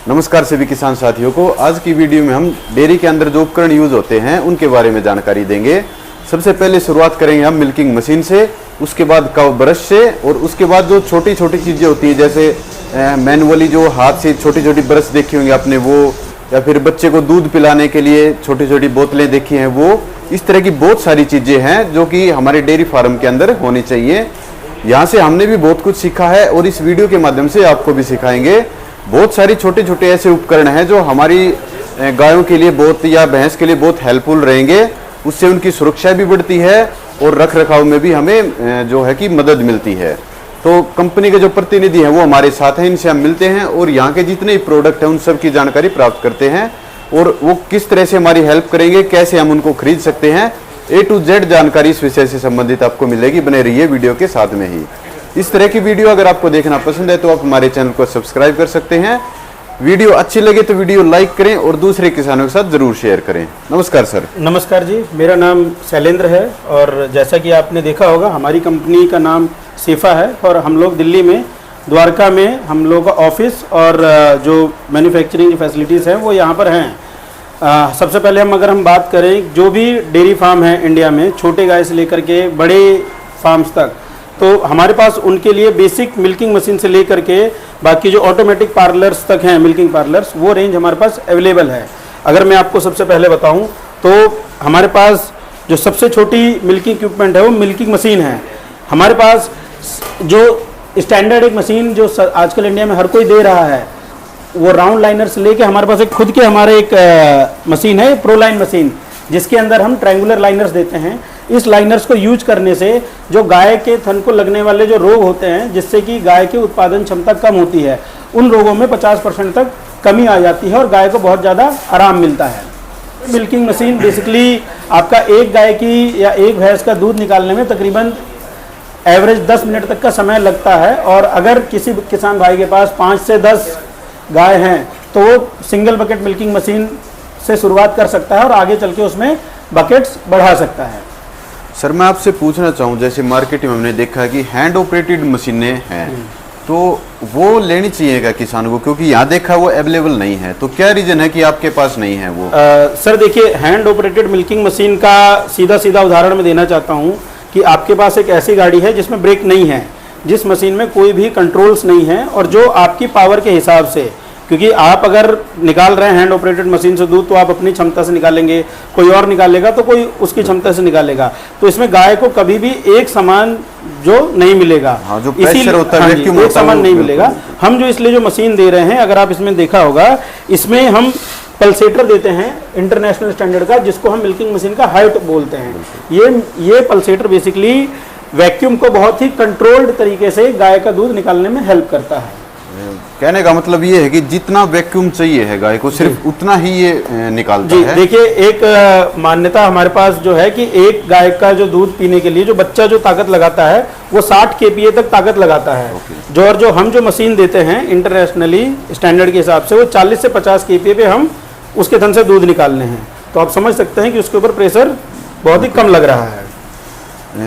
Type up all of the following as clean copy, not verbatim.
नमस्कार सभी किसान साथियों को। आज की वीडियो में हम डेयरी के अंदर जो उपकरण यूज होते हैं उनके बारे में जानकारी देंगे। सबसे पहले शुरुआत करेंगे हम मिल्किंग मशीन से, उसके बाद काउ ब्रश से और उसके बाद जो छोटी छोटी चीज़ें होती हैं जैसे मैनुअली जो हाथ से छोटी छोटी ब्रश देखी होंगी आपने वो, या फिर बच्चे को दूध पिलाने के लिए छोटी छोटी बोतलें देखी हैं वो, इस तरह की बहुत सारी चीज़ें हैं जो कि हमारे डेयरी फार्म के अंदर होनी चाहिए। यहाँ से हमने भी बहुत कुछ सीखा है और इस वीडियो के माध्यम से आपको भी सिखाएंगे। बहुत सारी छोटे छोटे ऐसे उपकरण हैं जो हमारी गायों के लिए बहुत या भैंस के लिए बहुत हेल्पफुल रहेंगे। उससे उनकी सुरक्षा भी बढ़ती है और रख रखाव में भी हमें जो है कि मदद मिलती है। तो कंपनी के जो प्रतिनिधि हैं वो हमारे साथ हैं, इनसे हम मिलते हैं और यहाँ के जितने प्रोडक्ट हैं उन सब की जानकारी प्राप्त करते हैं और वो किस तरह से हमारी हेल्प करेंगे, कैसे हम उनको खरीद सकते हैं, A to Z जानकारी इस विषय से संबंधित आपको मिलेगी। बने रहिए वीडियो के साथ में ही। इस तरह की वीडियो अगर आपको देखना पसंद है तो आप हमारे चैनल को सब्सक्राइब कर सकते हैं। वीडियो अच्छी लगे तो वीडियो लाइक करें और दूसरे किसानों के साथ जरूर शेयर करें। नमस्कार सर। नमस्कार जी, मेरा नाम शैलेंद्र है और जैसा कि आपने देखा होगा हमारी कंपनी का नाम सेफा है और हम लोग दिल्ली में द्वारका में हम लोग का ऑफिस और जो मैन्युफैक्चरिंग फैसिलिटीज़ हैं वो यहाँ पर हैं। सबसे पहले अगर हम बात करें जो भी डेयरी फार्म है इंडिया में, छोटे गाय से लेकर के बड़े फार्म्स तक, तो हमारे पास उनके लिए बेसिक मिल्किंग मशीन से लेकर के बाकी जो ऑटोमेटिक पार्लर्स तक हैं, मिल्किंग पार्लर्स, वो रेंज हमारे पास अवेलेबल है। अगर मैं आपको सबसे पहले बताऊं तो हमारे पास जो सबसे छोटी मिल्किंग इक्विपमेंट है वो मिल्किंग मशीन है। हमारे पास जो स्टैंडर्ड एक मशीन जो आजकल इंडिया में हर कोई दे रहा है वो राउंड लाइनर से लेके हमारे पास एक खुद के हमारे एक मशीन है, प्रो लाइन मशीन, जिसके अंदर हम ट्रायंगुलर लाइनर्स देते हैं। इस लाइनर्स को यूज करने से जो गाय के थन को लगने वाले जो रोग होते हैं जिससे कि गाय की उत्पादन क्षमता कम होती है, उन रोगों में 50% तक कमी आ जाती है और गाय को बहुत ज़्यादा आराम मिलता है। मिल्किंग मशीन बेसिकली आपका एक गाय की या एक भैंस का दूध निकालने में तकरीबन एवरेज 10 मिनट तक का समय लगता है और अगर किसी किसान भाई के पास 5 से 10 गाय हैं तो वो सिंगल बकेट मिल्किंग मशीन से शुरुआत कर सकता है और आगे चल के उसमें बकेट्स बढ़ा सकता है। सर मैं आपसे पूछना चाहूँ, जैसे मार्केट में हमने देखा है कि हैंड ऑपरेटेड मशीनें हैं, तो वो लेनी चाहिए क्या किसानों को? क्योंकि यहाँ देखा वो अवेलेबल नहीं है, तो क्या रीजन है कि आपके पास नहीं है वो? सर देखिए, हैंड ऑपरेटेड मिल्किंग मशीन का सीधा सीधा उदाहरण मैं देना चाहता हूँ कि आपके पास एक ऐसी गाड़ी है जिसमें ब्रेक नहीं है, जिस मशीन में कोई भी कंट्रोल्स नहीं है और जो आपकी पावर के हिसाब से, क्योंकि आप अगर निकाल रहे हैं हैंड ऑपरेटेड मशीन से दूध तो आप अपनी क्षमता से निकालेंगे, कोई और निकालेगा तो कोई उसकी क्षमता से निकालेगा, तो इसमें गाय को कभी भी एक समान जो नहीं मिलेगा। हाँ, जो प्रेशर होता है एक समान नहीं मिलेगा। हम जो इसलिए जो मशीन दे रहे हैं, अगर आप इसमें देखा होगा, इसमें हम पल्सेटर देते हैं इंटरनेशनल स्टैंडर्ड का, जिसको हम मिल्किंग मशीन का हाइट बोलते हैं। ये पल्सेटर बेसिकली वैक्यूम को बहुत ही कंट्रोल्ड तरीके से गाय का दूध निकालने में हेल्प करता है। कहने का मतलब ये है कि जितना वैक्यूम चाहिए है गाय को सिर्फ उतना ही ये निकालता है। देखिए, एक मान्यता हमारे पास जो है कि एक गाय का जो दूध पीने के लिए जो बच्चा जो ताकत लगाता है वो 60 kPa तक ताकत लगाता है। जो हम जो मशीन देते हैं इंटरनेशनली स्टैंडर्ड के हिसाब से वो 40 से 50 kPa पे हम उसके थन से दूध निकालने हैं, तो आप समझ सकते हैं कि उसके ऊपर प्रेशर बहुत ही कम लग रहा है।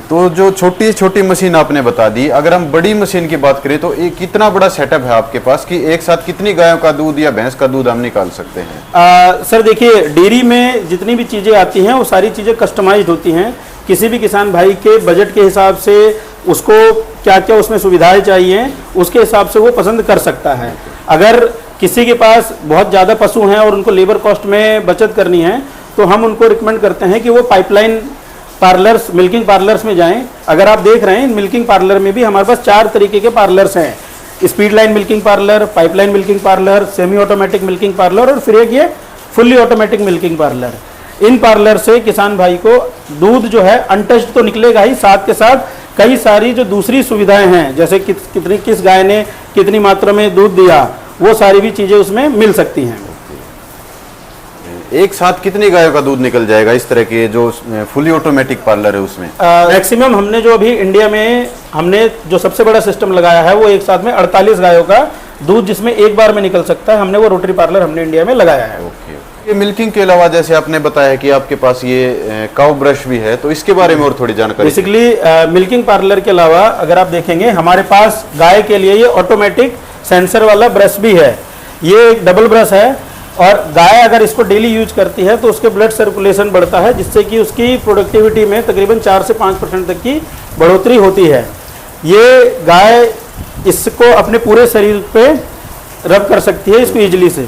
तो जो छोटी छोटी मशीन आपने बता दी, अगर हम बड़ी मशीन की बात करें तो एक कितना बड़ा सेटअप है आपके पास कि एक साथ कितनी गायों का दूध या भैंस का दूध हम निकाल सकते हैं? सर देखिए, डेयरी में जितनी भी चीज़ें आती हैं वो सारी चीज़ें कस्टमाइज्ड होती हैं। किसी भी किसान भाई के बजट के हिसाब से उसको क्या क्या उसमें सुविधाएं चाहिए उसके हिसाब से वो पसंद कर सकता है। अगर किसी के पास बहुत ज़्यादा पशु हैं और उनको लेबर कॉस्ट में बचत करनी है तो हम उनको रिकमेंड करते हैं कि वो पाइपलाइन पार्लर्स, मिल्किंग पार्लर्स में जाएं। अगर आप देख रहे हैं मिल्किंग पार्लर में भी हमारे पास 4 तरीके के पार्लर्स हैं, speed line milking parlour, pipeline milking parlour, semi automatic milking parlour और फिर एक ये फुल्ली ऑटोमेटिक मिल्किंग पार्लर। इन पार्लर से किसान भाई को दूध जो है अनटच्ड तो निकलेगा ही, साथ के साथ कई सारी जो दूसरी सुविधाएं हैं जैसे किस गाय ने कितनी मात्रा में दूध दिया, वो सारी भी चीज़ें उसमें मिल सकती हैं। एक साथ कितनी गायों का दूध निकल जाएगा इस तरह के जो फुली ऑटोमेटिक पार्लर है उसमें? मैक्सिमम हमने जो अभी इंडिया में हमने जो सबसे बड़ा सिस्टम लगाया है वो एक साथ में 48 गायों का दूध जिसमें एक बार में निकल सकता है, हमने वो रोटरी पार्लर हमने इंडिया में लगाया है। ये मिल्किंग के अलावा जैसे आपने बताया कि आपके पास ये काउ ब्रश भी है, तो इसके बारे में और थोड़ी जानकारी। बेसिकली मिल्किंग पार्लर के अलावा अगर आप देखेंगे हमारे पास गाय के लिए ये ऑटोमेटिक सेंसर वाला ब्रश भी है। ये एक डबल ब्रश है, और गाय अगर इसको डेली यूज करती है तो उसके ब्लड सर्कुलेशन बढ़ता है, जिससे कि उसकी प्रोडक्टिविटी में तकरीबन 4 से 5% तक की बढ़ोतरी होती है। ये गाय इसको अपने पूरे शरीर पे रब कर सकती है इसको इजीली से,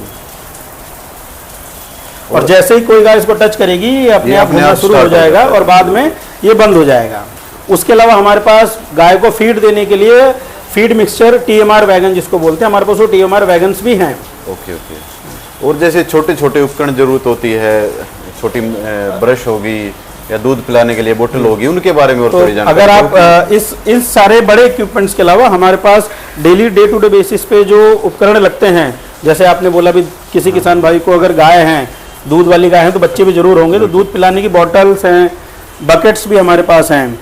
और जैसे ही कोई गाय इसको टच करेगी ये अपने आप घूमना शुरू हो जाएगा और बाद में ये बंद हो जाएगा। उसके अलावा हमारे पास गाय को फीड देने के लिए फीड मिक्सचर TMR वैगन जिसको बोलते हैं, हमारे पास वो TMR वैगन्स भी हैं। ओके। और जैसे छोटे छोटे उपकरण जरूरत होती है, छोटी ब्रश होगी या दूध पिलाने के लिए बोतल होगी, उनके बारे में और थोड़ी जानकारी। अगर आप इस सारे बड़े इक्विपमेंट्स के अलावा हमारे पास daily day to day basis पे जो उपकरण लगते हैं, जैसे आपने बोला भी किसी किसान भाई को अगर गाय हैं, दूध वाली गाय हैं, तो बच्चे भी जरूर होंगे, तो दूध पिलाने की बॉटल्स हैं, बकेट्स भी हमारे पास हैं।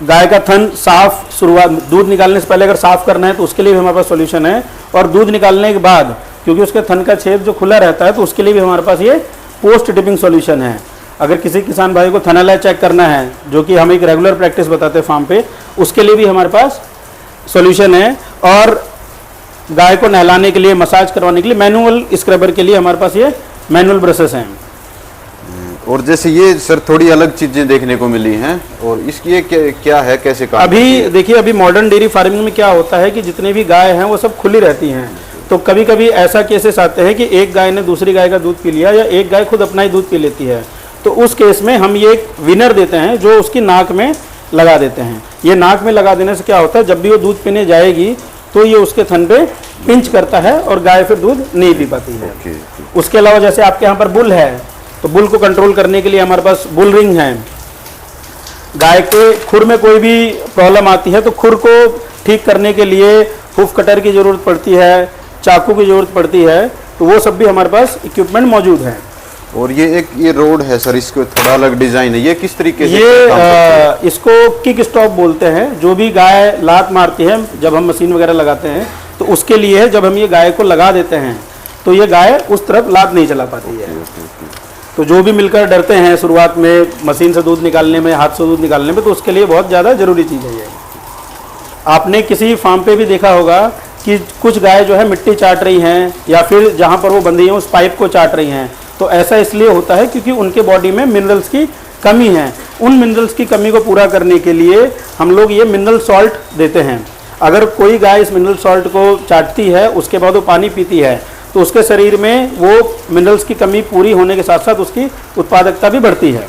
गाय का थन साफ शुरुआत दूध निकालने से पहले अगर साफ करना है तो उसके लिए भी हमारे पास सॉल्यूशन है, और दूध निकालने के बाद क्योंकि उसके थन का छेद जो खुला रहता है तो उसके लिए भी हमारे पास ये पोस्ट डिपिंग सॉल्यूशन है। अगर किसी किसान भाई को थनालय चेक करना है, जो कि हम एक रेगुलर प्रैक्टिस बताते हैं फार्म पे, उसके लिए भी हमारे पास सॉल्यूशन है। और गाय को नहलाने के लिए, मसाज करवाने के लिए, मैनुअल स्क्रबर के लिए हमारे पास ये मैनुअल ब्रशेस हैं। और जैसे ये सर थोड़ी अलग चीजें देखने को मिली हैं, और इसकी ये क्या है, कैसे काम अभी देखिए, अभी मॉडर्न डेयरी फार्मिंग में क्या होता है कि जितने भी गाय हैं वो सब खुली रहती हैं, तो कभी कभी ऐसा केसेस आते हैं कि एक गाय ने दूसरी गाय का दूध पी लिया या एक गाय खुद अपना ही दूध पी लेती है, तो उस केस में हम ये एक विनर देते हैं जो उसकी नाक में लगा देते हैं। ये नाक में लगा देने से क्या होता है, जब भी वो दूध पीने जाएगी तो ये उसके थन पे पिंच करता है और गाय फिर दूध नहीं पी पाती है। उसके अलावा जैसे आपके यहाँ पर बुल है, तो बुल को कंट्रोल करने के लिए हमारे पास बुल रिंग है। गाय के खुर में कोई भी प्रॉब्लम आती है तो खुर को ठीक करने के लिए हुफ कटर की ज़रूरत पड़ती है, चाकू की ज़रूरत पड़ती है, तो वो सब भी हमारे पास इक्विपमेंट मौजूद है। और ये रोड है सर, इसको थोड़ा अलग डिजाइन है, ये किस तरीके से इसको किक स्टॉप बोलते हैं। जो भी गाय लात मारती है जब हम मशीन वगैरह लगाते हैं तो उसके लिए है, जब हम ये गाय को लगा देते हैं तो ये गाय उस तरफ लात नहीं चला पाती है। तो जो भी मिलकर डरते हैं शुरुआत में मशीन से दूध निकालने में, हाथ से दूध निकालने में, तो उसके लिए बहुत ज़्यादा ज़रूरी चीज़ है ये। आपने किसी फार्म पे भी देखा होगा कि कुछ गाय जो है मिट्टी चाट रही हैं, या फिर जहाँ पर वो बंधी हैं उस पाइप को चाट रही हैं, तो ऐसा इसलिए होता है क्योंकि उनके बॉडी में मिनरल्स की कमी है। उन मिनरल्स की कमी को पूरा करने के लिए हम लोग ये मिनरल सॉल्ट देते हैं। अगर कोई गाय इस मिनरल सॉल्ट को चाटती है, उसके बाद वो पानी पीती है, तो उसके शरीर में वो मिनरल्स की कमी पूरी होने के साथ साथ उसकी उत्पादकता भी बढ़ती है।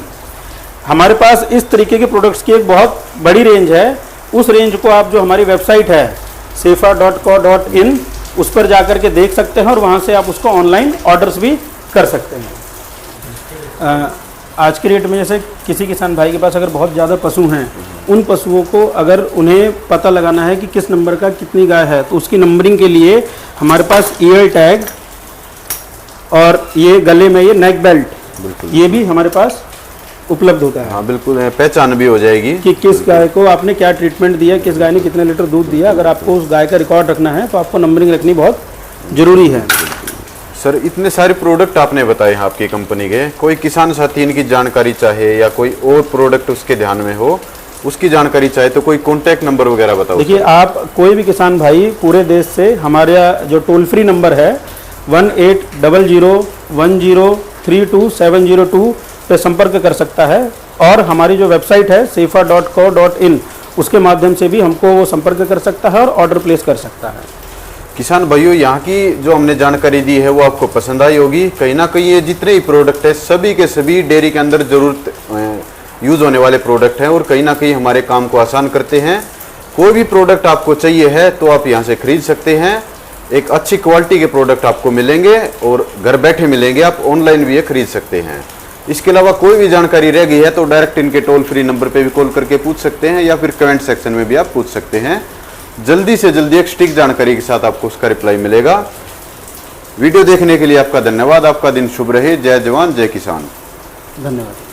हमारे पास इस तरीके के प्रोडक्ट्स की एक बहुत बड़ी रेंज है। उस रेंज को आप जो हमारी वेबसाइट है sefa.co.in, उस पर जाकर के देख सकते हैं, और वहाँ से आप उसको ऑनलाइन ऑर्डर्स भी कर सकते हैं। आज के रेट में जैसे किसी किसान भाई के पास अगर बहुत ज़्यादा पशु हैं, उन पशुओं को अगर उन्हें पता लगाना है कि किस नंबर का कितनी गाय है, तो उसकी नंबरिंग के लिए हमारे पास ईयर टैग और ये गले में ये नेक बेल्ट, ये भी हमारे पास उपलब्ध होता है। हाँ बिल्कुल, पहचान भी हो जाएगी कि किस गाय को आपने क्या ट्रीटमेंट दिया, किस गाय ने कितने लीटर दूध दिया। अगर आपको उस गाय का रिकॉर्ड रखना है तो आपको नंबरिंग रखनी बहुत ज़रूरी है। सर इतने सारे प्रोडक्ट आपने बताए हैं आपकी कंपनी के, कोई किसान साथी इनकी जानकारी चाहे या कोई और प्रोडक्ट उसके ध्यान में हो, उसकी जानकारी चाहे, तो कोई कॉन्टैक्ट नंबर वगैरह बताओ। देखिए, आप कोई भी किसान भाई पूरे देश से हमारा जो टोल फ्री नंबर है 1800103272 पे संपर्क कर सकता है, और हमारी जो वेबसाइट है sefa.co.in, उसके माध्यम से भी हमको वो संपर्क कर सकता है और ऑर्डर प्लेस कर सकता है। किसान भाइयों, यहाँ की जो हमने जानकारी दी है वो आपको पसंद आई होगी। कहीं ना कहीं ये जितने ही प्रोडक्ट है सभी के सभी डेयरी के अंदर जरूरत यूज़ होने वाले प्रोडक्ट हैं, और कहीं ना कहीं हमारे काम को आसान करते हैं। कोई भी प्रोडक्ट आपको चाहिए है तो आप यहाँ से खरीद सकते हैं। एक अच्छी क्वालिटी के प्रोडक्ट आपको मिलेंगे और घर बैठे मिलेंगे, आप ऑनलाइन भी ये खरीद सकते हैं। इसके अलावा कोई भी जानकारी रह गई है तो डायरेक्ट इनके टोल फ्री नंबर पे भी कॉल करके पूछ सकते हैं, या फिर कमेंट सेक्शन में भी आप पूछ सकते हैं। जल्दी से जल्दी एक सटीक जानकारी के साथ आपको उसका रिप्लाई मिलेगा। वीडियो देखने के लिए आपका धन्यवाद। आपका दिन शुभ रहे। जय जवान जय किसान। धन्यवाद।